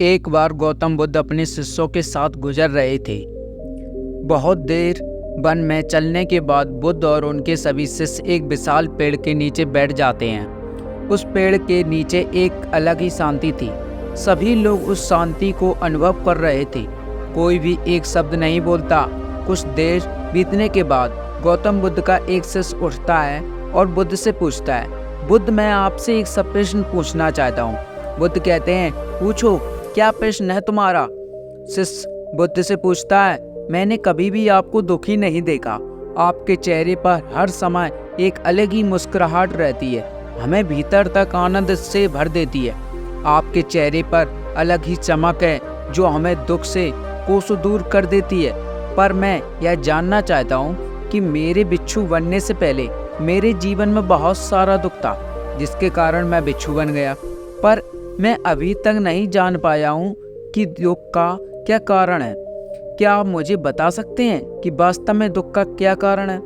एक बार गौतम बुद्ध अपने शिष्यों के साथ गुजर रहे थे। बहुत देर वन में चलने के बाद बुद्ध और उनके सभी शिष्य एक विशाल पेड़ के नीचे बैठ जाते हैं। उस पेड़ के नीचे एक अलग ही शांति थी। सभी लोग उस शांति को अनुभव कर रहे थे। कोई भी एक शब्द नहीं बोलता। कुछ देर बीतने के बाद गौतम बुद्ध का एक शिष्य उठता है और बुद्ध से पूछता है, बुद्ध, मैं आपसे एक सब प्रश्न पूछना चाहता हूँ। बुद्ध कहते हैं, पूछो, क्या प्रश्न है तुम्हारा? शिष्य बुद्ध से पूछता है, मैंने कभी भी आपको दुखी नहीं देखा। आपके चेहरे पर हर समय एक अलग ही मुस्कुराहट रहती है, हमें भीतर तक आनंद से भर देती है। आपके चेहरे पर अलग ही चमक है जो हमें दुख से कोसों दूर कर देती है। पर मैं यह जानना चाहता हूँ कि मेरे बिच्छू बनने से पहले मेरे जीवन में बहुत सारा दुख था, जिसके कारण मैं बिच्छू बन गया। पर मैं अभी तक नहीं जान पाया हूँ कि दुख का क्या कारण है। क्या आप मुझे बता सकते हैं कि वास्तव में दुख का क्या कारण है?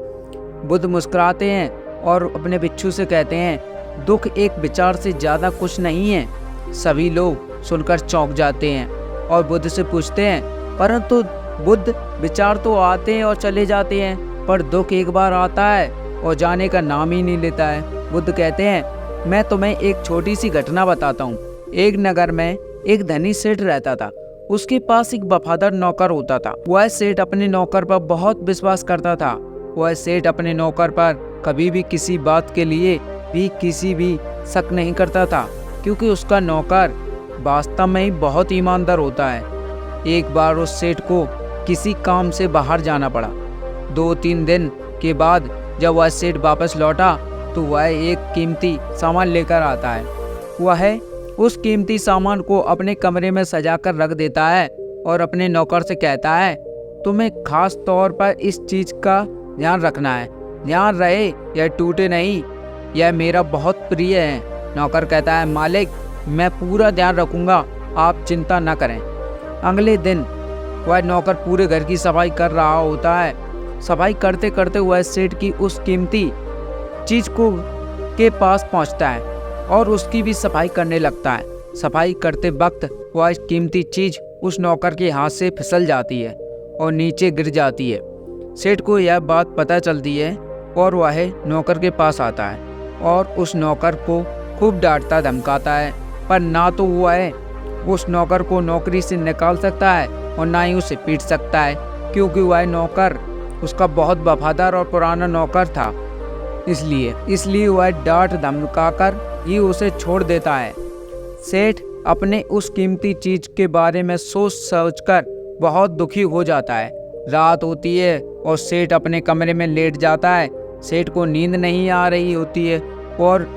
बुद्ध मुस्कुराते हैं और अपने बिच्छू से कहते हैं, दुख एक विचार से ज़्यादा कुछ नहीं है। सभी लोग सुनकर चौंक जाते हैं और बुद्ध से पूछते हैं, परंतु बुद्ध, विचार तो आते हैं और चले जाते हैं, पर दुख एक बार आता है और जाने का नाम ही नहीं लेता है। बुद्ध कहते हैं, मैं तुम्हें एक छोटी सी घटना बताता हूँ। एक नगर में एक धनी सेठ रहता था। उसके पास एक वफादार नौकर होता था। वह सेठ अपने नौकर पर बहुत विश्वास करता था। वह सेठ अपने नौकर पर कभी भी किसी बात के लिए भी किसी भी शक नहीं करता था, क्योंकि उसका नौकर वास्तव में ही बहुत ईमानदार होता है। एक बार उस सेठ को किसी काम से बाहर जाना पड़ा। 2-3 दिन के बाद जब वह सेठ वापस लौटा तो वह एक कीमती सामान लेकर आता है। वह उस कीमती सामान को अपने कमरे में सजाकर रख देता है और अपने नौकर से कहता है, तुम्हें खास तौर पर इस चीज़ का ध्यान रखना है। ध्यान रहे यह टूटे नहीं, यह मेरा बहुत प्रिय है। नौकर कहता है, मालिक, मैं पूरा ध्यान रखूंगा, आप चिंता न करें। अगले दिन वह नौकर पूरे घर की सफाई कर रहा होता है। सफाई करते करते वह सेठ की उस कीमती चीज़ के पास पहुंचता है और उसकी भी सफाई करने लगता है। सफाई करते वक्त वह कीमती चीज़ उस नौकर के हाथ से फिसल जाती है और नीचे गिर जाती है। सेठ को यह बात पता चलती है और वह नौकर के पास आता है और उस नौकर को खूब डांटता धमकाता है। पर ना तो वह उस नौकर को नौकरी से निकाल सकता है और ना ही उसे पीट सकता है, क्योंकि वह नौकर उसका बहुत वफादार और पुराना नौकर था। इसलिए वह डांट धमकाकर ही उसे छोड़ देता है। सेठ अपने उस कीमती चीज के बारे में सोचकर बहुत दुखी हो जाता है। रात होती है और सेठ अपने कमरे में लेट जाता है। सेठ को नींद नहीं आ रही होती है और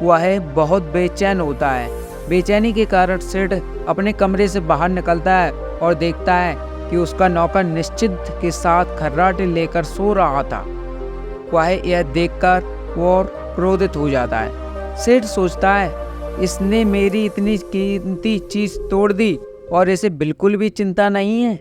वह बहुत बेचैन होता है। बेचैनी के कारण सेठ अपने कमरे से बाहर निकलता है और देखता है कि उसका नौकर निश्चित के साथ खर्राटे लेकर सो रहा था। वह यह देखकर और क्रोधित हो जाता है। सेठ सोचता है, इसने मेरी इतनी कीमती चीज तोड़ दी और इसे बिल्कुल भी चिंता नहीं है।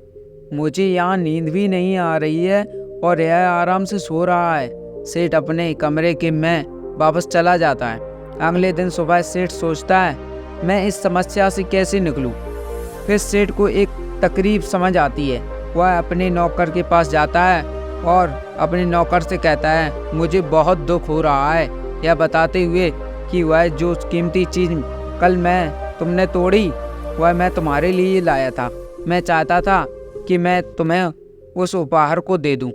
मुझे यहाँ नींद भी नहीं आ रही है और यह आराम से सो रहा है। सेठ अपने कमरे के में वापस चला जाता है। अगले दिन सुबह सेठ सोचता है, मैं इस समस्या से कैसे निकलूं? फिर सेठ को एक तकरीब समझ आती है। वह अपने नौकर के पास जाता है और अपने नौकर से कहता है, मुझे बहुत दुख हो रहा है, यह बताते हुए कि वह जो कीमती चीज़ कल तुमने तोड़ी वह मैं तुम्हारे लिए लाया था। मैं चाहता था कि मैं तुम्हें उस उपहार को दे दूं,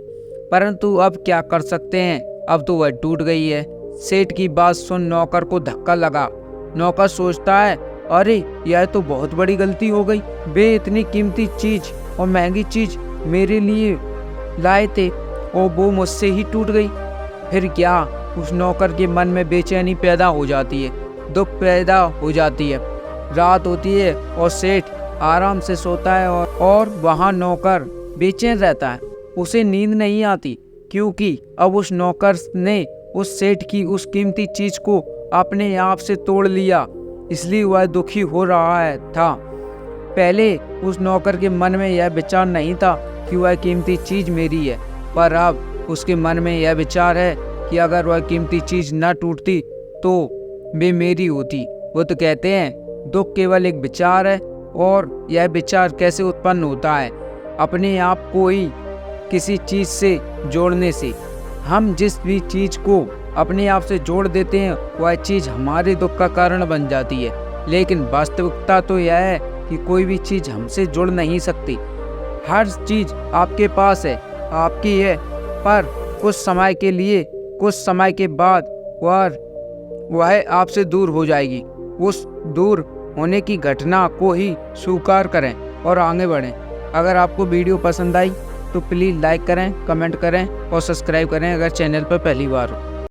परंतु अब क्या कर सकते हैं, अब तो वह टूट गई है। सेठ की बात सुन नौकर को धक्का लगा। नौकर सोचता है, अरे यह तो बहुत बड़ी गलती हो गई। वे इतनी कीमती चीज़ और महंगी चीज़ मेरे लिए लाए थे और वो मुझसे ही टूट गई। फिर क्या? उस नौकर के मन में बेचैनी पैदा हो जाती है, दुख पैदा हो जाती है। रात होती है और सेठ आराम से सोता है और वहाँ नौकर बेचैन रहता है। उसे नींद नहीं आती, क्योंकि अब उस नौकर ने उस सेठ की उस कीमती चीज़ को अपने आप से तोड़ लिया, इसलिए वह दुखी हो रहा था। पहले उस नौकर के मन में यह विचार नहीं था कि वह कीमती चीज़ मेरी है, पर अब उसके मन में यह विचार है कि अगर वह कीमती चीज़ न टूटती तो वे मेरी होती। वो तो कहते हैं, दुख केवल एक विचार है और यह विचार कैसे उत्पन्न होता है? अपने आप को ही किसी चीज़ से जोड़ने से। हम जिस भी चीज़ को अपने आप से जोड़ देते हैं वह चीज़ हमारे दुख का कारण बन जाती है। लेकिन वास्तविकता तो यह है कि कोई भी चीज़ हमसे जुड़ नहीं सकती। हर चीज़ आपके पास है, आपकी है, पर कुछ समय के लिए, कुछ समय के बाद वह आपसे दूर हो जाएगी। उस दूर होने की घटना को ही स्वीकार करें और आगे बढ़ें। अगर आपको वीडियो पसंद आई तो प्लीज़ लाइक करें, कमेंट करें और सब्सक्राइब करें अगर चैनल पर पहली बार हो।